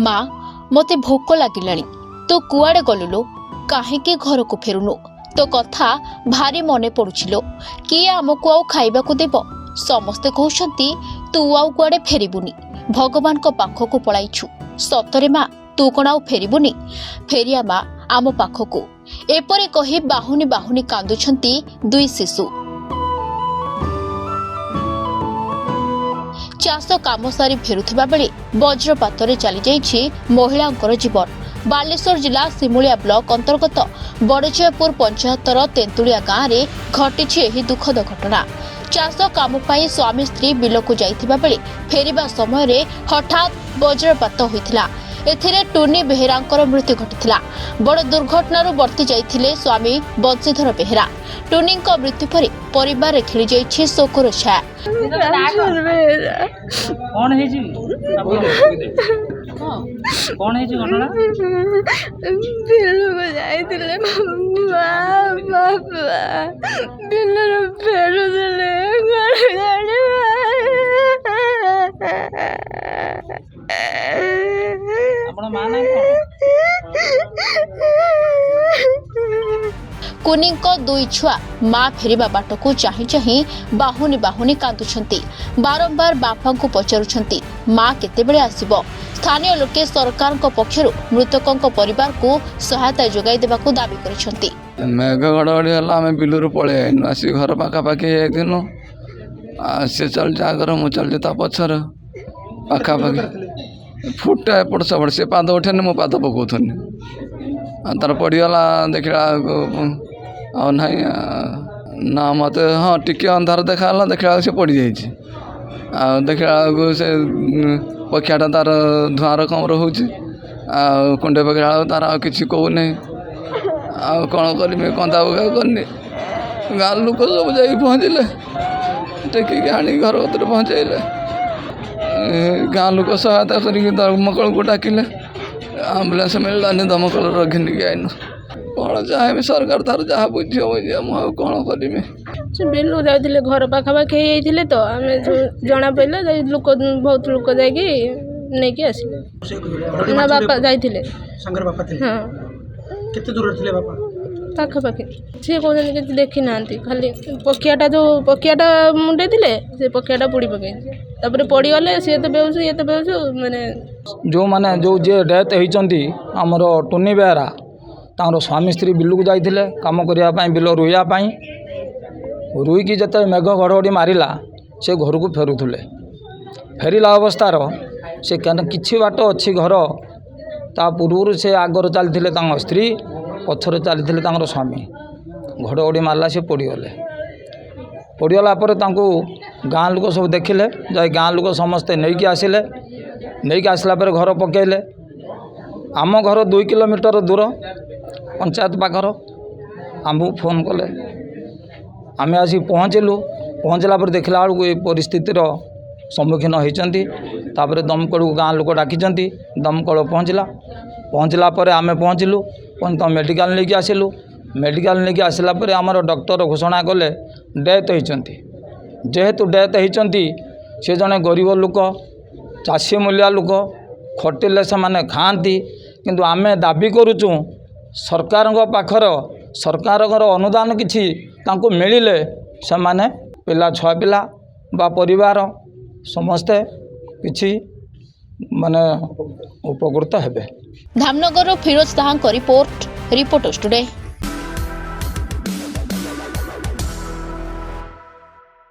माँ मते भोक लागिलाणी तो कुआड़े गलुलो काहेके घर को फेरुनु तो कथा भारी मने पड़ुछिलो किए आमको आउ खाइबाकू देब समस्ते कहउछंती तू आउ कुआड़े फेरिबुनी भगवान को पाखकू पळाइछु सतरे माँ तू कण आउ फेरिबुनी फेरिया माँ आम पाखकू एपरे कही बाहुनी बाहुनी कांदुछंती दुई शिशु। चाष काम सारी फेरुथिबा बेले वज्रपातरे चली जाइछि महिलांकर जीवन। बालेश्वर जिला सिमुलिया ब्लॉक अंतर्गत बड़जयपुर पंचायतर तेंतुलिया गाँव में घटिछि एही दुखद घटना। चाष काम पाई स्वामी स्त्री बिलकू जाइथिबा बेले फेरिबा समय रे हठात वज्रपात होइथिला। एथिरे टुनी बेहेरांकर मृत्यु घटिथिला। बड़ दुर्घटनारू बर्ती जाइथिले स्वामी बंशीधर बेहेरा। टुनी मृत्यु पर परिवार खेली जाइछि शोकर छाया। कौन है जी घटना बिल्लू को जाइथिले बाबा बिल्लू फेरू देले आपण मां ना कुनी दुई छुआ माँ फेरिबा बाट को चाही चाही बाहुनी बाहुनी कांदुछंती। बारंबार बापा को पचारुछंती माँ केतेबेले आसीबो। स्थानीय लोके सरकार पक्षरु मृतकों परिवार को सहायता जोगाई देबाकू दाबी करिसंती। मेघ घड़घड़ी है आम बिलू पलि आईनु आसी घर पाखापाखि जाइनु सी चल जागर मु चलती ता पछर पाखापाखि फुटा एपट सेपट सी पाद उठेनि मो पाद पकाउथनि तार पड़गला देखला ना ना मत हाँ टिके अंधार देखा देखला से पड़ जाइए देखला से पक्षाटा तार धूआं रकम रोचे कुंडे पकड़ा तार किसी कहून कौन करमी कंदा बगा करनी गाँव लोक सब जा पहुँचले टेकिक आनी घर भर पहुँचले गाँव लोक सहायता करके दमकल को डाकिले आम्बुलांस मिललानी दमकल घिनिक आईनु कौन चाहे सरकार तार जहाँ बुझे बुझे मुझे कौन करमी बिल्लू जाइथिले घर पाखापाखि जाइथिले तो आम जना पड़े लोक बहुत लोक जाकि नहीं आसिले ना बापा जाइथिले हाँ केते दूर थिले बापा पाखापाखि सी कहते कि देखी ना खाली पक्षियाटा जो पक्षियाटा मुंडे थे से पक्षियाटा पोड़ी पकई तापर पड़गले सी तो बेउस ये तो बेउस मैंने जो माने जो जे डेथ होती आमर टुनी बेहरा तार स्वामी स्त्री बिलू को जाइए कम करने बिल रुईवाई रुईकी जिते मेघ घड़घड़ी मारिला से घर को फेरुले फेरला अवस्थार से किसी बाट अच्छी घर ता पूर्व से आगर चलते स्त्री पछर चलते स्वामी घड़घड़ी मारला से पड़गला गाँ लोक सब देखिले जा गाँ लोक समस्ते नहीं आसिले नहीं आसला घर पकड़े आम घर 2 किलोमीटर दूर पंचायत पाखर आमको फोन कले आम आसी पहुँचलु पहुँचला पर देखला बेलू ये परिस्थितिर सम्मुखीन होती दमकल को गाँ लोक डाकी दमकल पहुँचला पर आम पहुँचलु तो मेडिकल लेके आसिलु मेडिकल लेके आसला आमर डॉक्टर घोषणा कले डेथ होती जेहेतु डेथ होती से जड़े गरीब लोक चाषी मूलिया लोक खटिले से माने खाती किंतु आमे दाबी करुचु सरकार पाखर सरकार अनुदान किछि तांको मिलिले से माने पिला छुआ पिला बा परिवार समस्ते किछि माने उपकृत हेबे। धामनगर फिरोज दाहां रिपोर्ट रिपोर्टर्स टुडे।